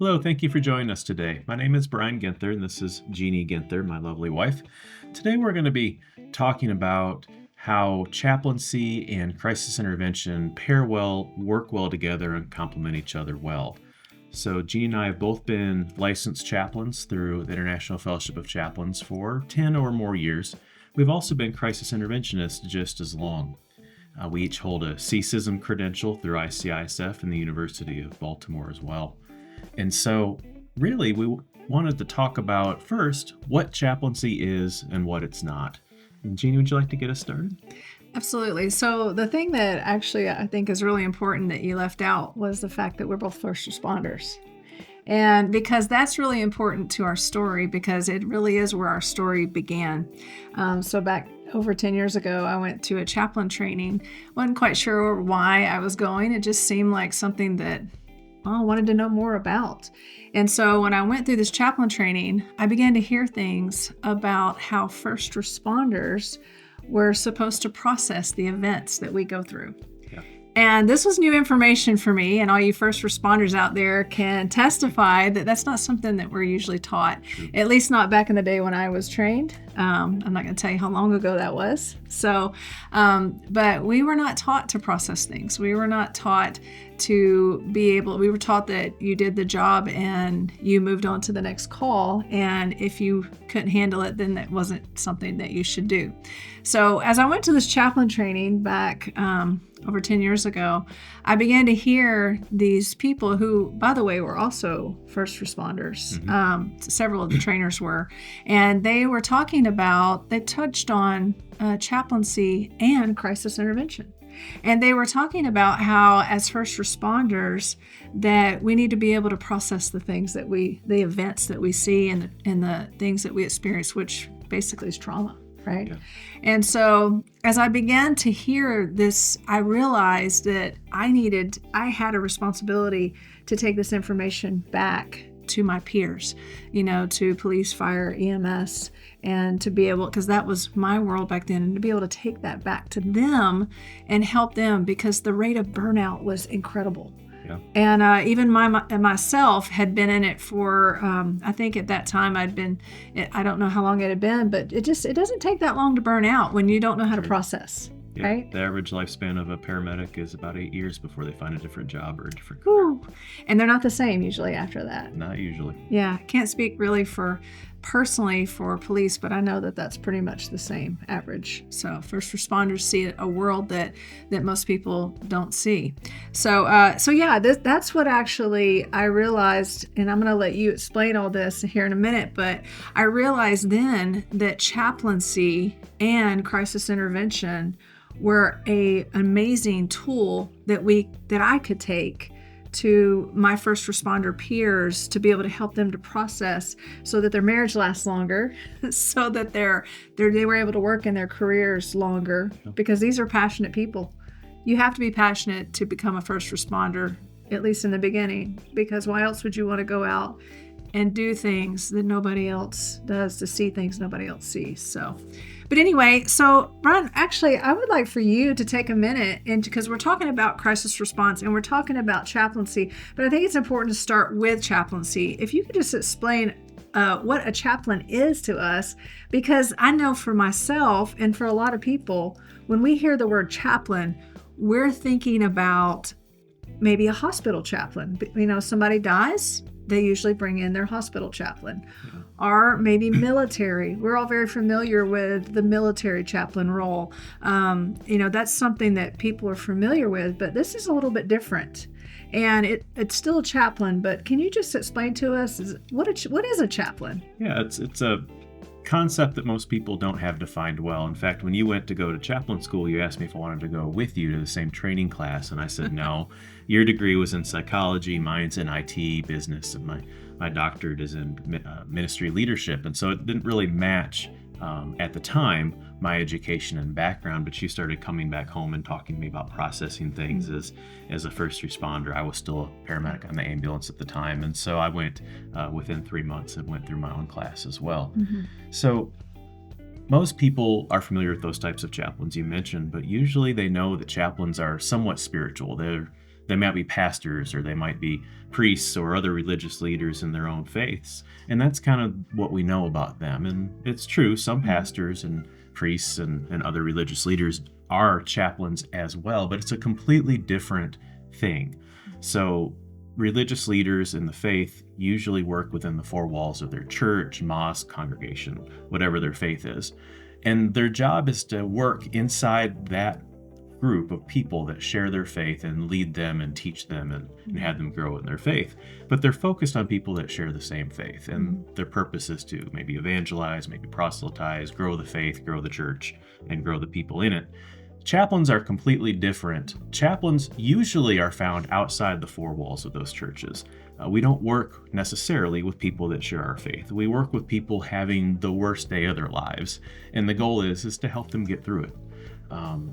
Hello, thank you for joining us today. My name is Brian Ginther, and this is Jeannie Ginther, my lovely wife. Today, we're going to be talking about how chaplaincy and crisis intervention pair well, work well together, and complement each other well. So, Jeannie and I have both been licensed chaplains through the International Fellowship of Chaplains for 10 or more years. We've also been crisis interventionists just as long. We each hold a CSISM credential through ICISF and the University of Baltimore as well. And so, really, we wanted to talk about first what chaplaincy is and what it's not. And Jeannie, would you like to get us started? Absolutely. So the thing that actually I think is really important that you left out was the fact that we're both first responders. And because that's really important to our story, because it really is where our story began. So back over 10 years ago, I went to a chaplain training. Wasn't quite sure why I was going. It just seemed like something that I wanted to know more about. And so when I went through this chaplain training, I began to hear things about how first responders were supposed to process the events that we go through. Yeah. And this was new information for me, and all you first responders out there can testify that that's not something that we're usually taught, at least not back in the day when I was trained. I'm not going to tell you how long ago that was. But we were not taught to process things. We were not taught we were taught that you did the job and you moved on to the next call. And if you couldn't handle it, then that wasn't something that you should do. So as I went to this chaplain training back over 10 years ago, I began to hear these people who, by the way, were also first responders. Mm-hmm. Several of the trainers were, and they touched on chaplaincy and crisis intervention. And they were talking about how, as first responders, that we need to be able to process the events that we see and the things that we experience, which basically is trauma, right? Yeah. And so as I began to hear this, I realized that I had a responsibility to take this information back to my peers, to police, fire, EMS, and to be able, because that was my world back then, and to be able to take that back to them and help them, because the rate of burnout was incredible. Yeah. And even myself had been in it for, I think at that time I don't know how long it had been, but it doesn't take that long to burn out when you don't know how to process. Yeah, right? The average lifespan of a paramedic is about 8 years before they find a different job or a different career. Ooh. And they're not the same usually after that. Not usually. Yeah, can't speak really personally for police, but I know that that's pretty much the same average. So first responders see a world that most people don't see. So yeah, that's what actually I realized, and I'm going to let you explain all this here in a minute, but I realized then that chaplaincy and crisis intervention were an amazing tool that I could take to my first responder peers to be able to help them to process, so that their marriage lasts longer, so that they were able to work in their careers longer, because these are passionate people. You have to be passionate to become a first responder, at least in the beginning, because why else would you want to go out and do things that nobody else does, to see things nobody else sees? But anyway, so Brian, actually, I would like for you to take a minute, and because we're talking about crisis response and we're talking about chaplaincy, but I think it's important to start with chaplaincy. If you could just explain what a chaplain is to us, because I know for myself and for a lot of people, when we hear the word chaplain, we're thinking about maybe a hospital chaplain. Somebody dies, they usually bring in their hospital chaplain. Yeah. Or maybe military. We're all very familiar with the military chaplain role. That's something that people are familiar with, but this is a little bit different. And it's still a chaplain, but can you just explain to us what is a chaplain? Yeah, it's a concept that most people don't have defined well. In fact, when you went to go to chaplain school, you asked me if I wanted to go with you to the same training class, and I said no. Your degree was in psychology, mine's in IT, business, and my doctorate is in ministry leadership, and so it didn't really match at the time my education and background. But she started coming back home and talking to me about processing things as a first responder. I was still a paramedic on the ambulance at the time, and so I went within 3 months and went through my own class as well. Mm-hmm. So most people are familiar with those types of chaplains you mentioned, but usually they know that chaplains are somewhat spiritual. They might be pastors, or they might be priests or other religious leaders in their own faiths. And that's kind of what we know about them. And it's true, some pastors and priests and other religious leaders are chaplains as well, but it's a completely different thing. So religious leaders in the faith usually work within the four walls of their church, mosque, congregation, whatever their faith is. And their job is to work inside that group of people that share their faith and lead them and teach them and have them grow in their faith. But they're focused on people that share the same faith. And their purpose is to maybe evangelize, maybe proselytize, grow the faith, grow the church, and grow the people in it. Chaplains are completely different. Chaplains usually are found outside the four walls of those churches. We don't work necessarily with people that share our faith. We work with people having the worst day of their lives. And the goal is to help them get through it.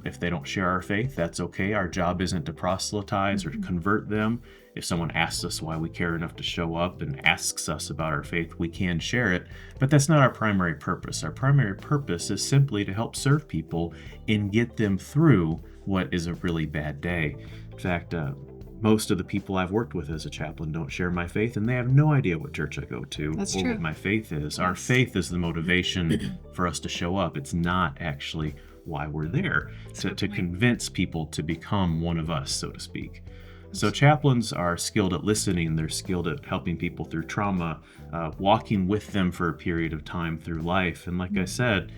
If they don't share our faith, that's okay. Our job isn't to proselytize or to convert them. If someone asks us why we care enough to show up and asks us about our faith, we can share it, but that's not our primary purpose. Our primary purpose is simply to help serve people and get them through what is a really bad day. In fact, most of the people I've worked with as a chaplain don't share my faith, and they have no idea what church I go to That's or true. what my faith is. Our faith is the motivation for us to show up. It's not actually why we're there, to convince people to become one of us, so to speak. So chaplains are skilled at listening. They're skilled at helping people through trauma, walking with them for a period of time through life. And like I said,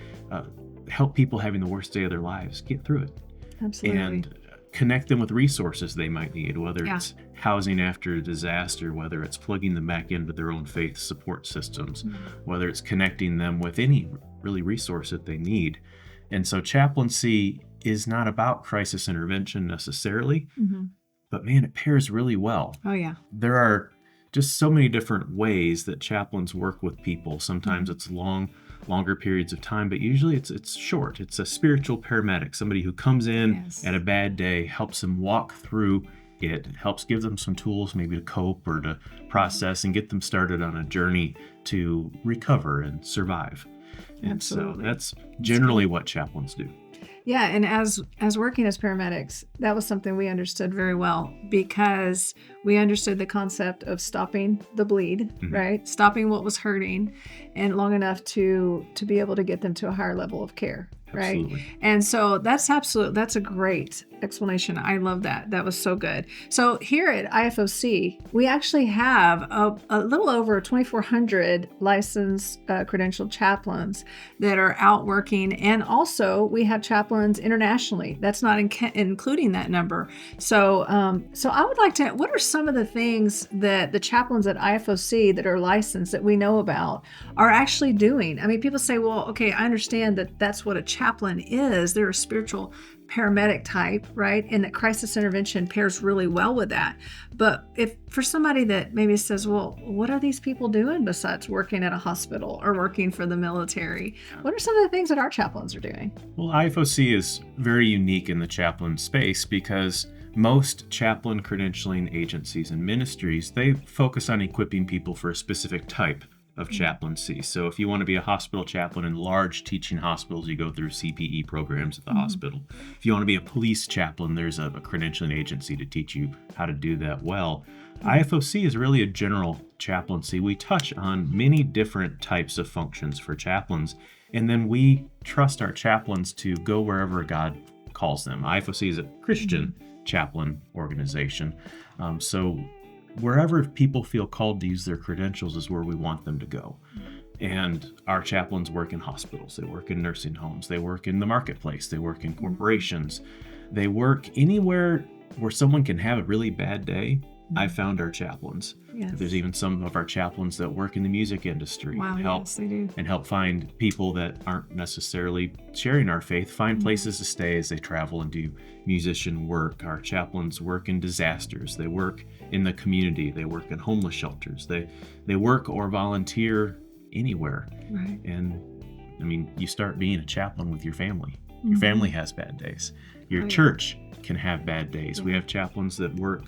help people having the worst day of their lives get through it. Absolutely. And connect them with resources they might need, whether it's housing after a disaster, whether it's plugging them back into their own faith support systems, whether it's connecting them with any really resource that they need. And so chaplaincy is not about crisis intervention necessarily, but man, it pairs really well. Oh, yeah. There are just so many different ways that chaplains work with people. Sometimes it's longer periods of time, but usually it's short. It's a spiritual paramedic, somebody who comes in at a bad day, helps them walk through it, helps give them some tools maybe to cope or to process and get them started on a journey to recover and survive. And Absolutely. so that's generally what chaplains do. Yeah, and as working as paramedics, that was something we understood very well because we understood the concept of stopping the bleed, right? Stopping what was hurting, and long enough to be able to get them to a higher level of care, right? Absolutely. And so that's a great explanation. I love that. That was so good. So here at I.F.O.C, we actually have a little over 2,400 licensed credentialed chaplains that are out working, and also we have chaplains internationally. That's not including that number. So I would like to, what are some of the things that the chaplains at I.F.O.C that are licensed that we know about are actually doing? I mean, people say, well, okay, I understand that that's what a chaplain is. They're a spiritual paramedic type, right? And that crisis intervention pairs really well with that. But if for somebody that maybe says, well, what are these people doing besides working at a hospital or working for the military? What are some of the things that our chaplains are doing? Well, I.F.O.C is very unique in the chaplain space because most chaplain credentialing agencies and ministries, they focus on equipping people for a specific type of chaplaincy. So if you want to be a hospital chaplain in large teaching hospitals, you go through CPE programs at the hospital. If you want to be a police chaplain, there's a credentialing agency to teach you how to do that well. I.F.O.C is really a general chaplaincy. We touch on many different types of functions for chaplains, and then we trust our chaplains to go wherever God calls them. I.F.O.C is a Christian chaplain organization. So wherever people feel called to use their credentials is where we want them to go. And our chaplains work in hospitals, they work in nursing homes, they work in the marketplace, they work in corporations, they work anywhere where someone can have a really bad day. I found our chaplains. Yes. There's even some of our chaplains that work in the music industry. Wow, yes, they do. And help find people that aren't necessarily sharing our faith, find places to stay as they travel and do musician work. Our chaplains work in disasters. They work in the community. They work in homeless shelters. They work or volunteer anywhere. Right. And I mean, you start being a chaplain with your family. Your family has bad days. Your church can have bad days. We have chaplains that work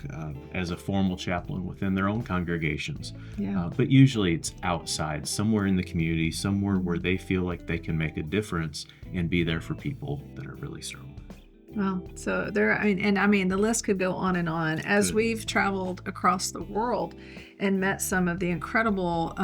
as a formal chaplain within their own congregations. But usually it's outside, somewhere in the community, somewhere where they feel like they can make a difference and be there for people that are really struggling. Well, so there, I mean, the list could go on and on. As Good. we've traveled across the world and met some of the incredible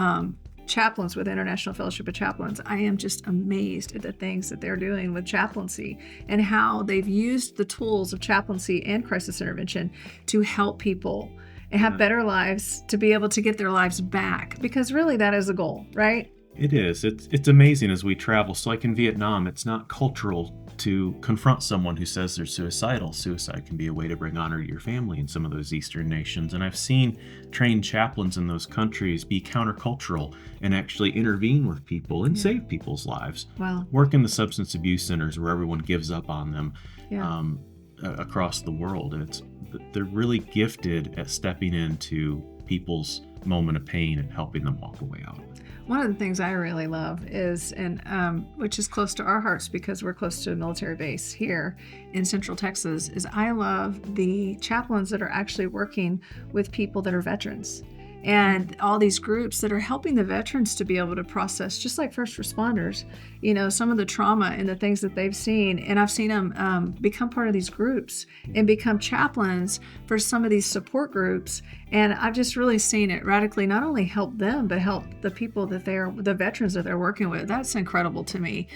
chaplains with International Fellowship of Chaplains, I am just amazed at the things that they're doing with chaplaincy and how they've used the tools of chaplaincy and crisis intervention to help people and have better lives, to be able to get their lives back. Because really, that is the goal, right? It is. It's amazing as we travel. So, like in Vietnam, it's not cultural to confront someone who says they're suicidal. Suicide can be a way to bring honor to your family in some of those Eastern nations. And I've seen trained chaplains in those countries be countercultural and actually intervene with people and save people's lives. Wow. Work in the substance abuse centers where everyone gives up on them across the world. And they're really gifted at stepping into people's moment of pain and helping them walk away out of it. One of the things I really love is, and which is close to our hearts because we're close to a military base here in Central Texas, is I love the chaplains that are actually working with people that are veterans. And all these groups that are helping the veterans to be able to process, just like first responders, some of the trauma and the things that they've seen. And I've seen them become part of these groups and become chaplains for some of these support groups. And I've just really seen it radically not only help them, but help the people the veterans that they're working with. That's incredible to me.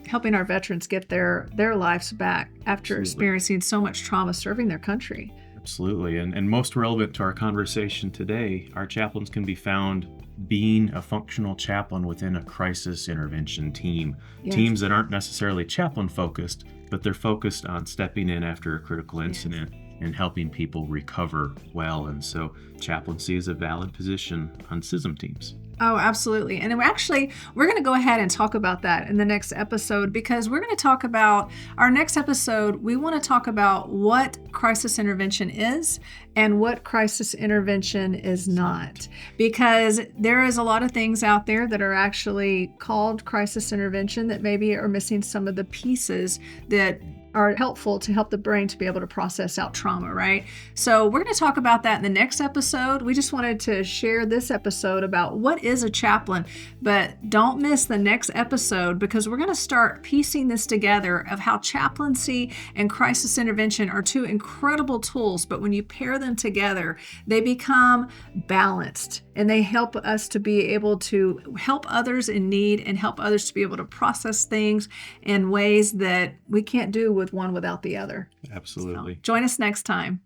Helping our veterans get their lives back after experiencing so much trauma serving their country. Absolutely. And most relevant to our conversation today, our chaplains can be found being a functional chaplain within a crisis intervention team. Yes. Teams that aren't necessarily chaplain focused, but they're focused on stepping in after a critical incident and helping people recover well. And so chaplaincy is a valid position on CISM teams. Oh, absolutely. And we're going to go ahead and talk about that in the next episode, because we're going to talk about our next episode. We want to talk about what crisis intervention is and what crisis intervention is not, because there is a lot of things out there that are actually called crisis intervention that maybe are missing some of the pieces that are helpful to help the brain to be able to process out trauma, right? So we're going to talk about that in the next episode. We just wanted to share this episode about what is a chaplain, but don't miss the next episode, because we're going to start piecing this together of how chaplaincy and crisis intervention are two incredible tools, but when you pair them together, they become balanced and they help us to be able to help others in need and help others to be able to process things in ways that we can't do with one without the other. Absolutely. So join us next time.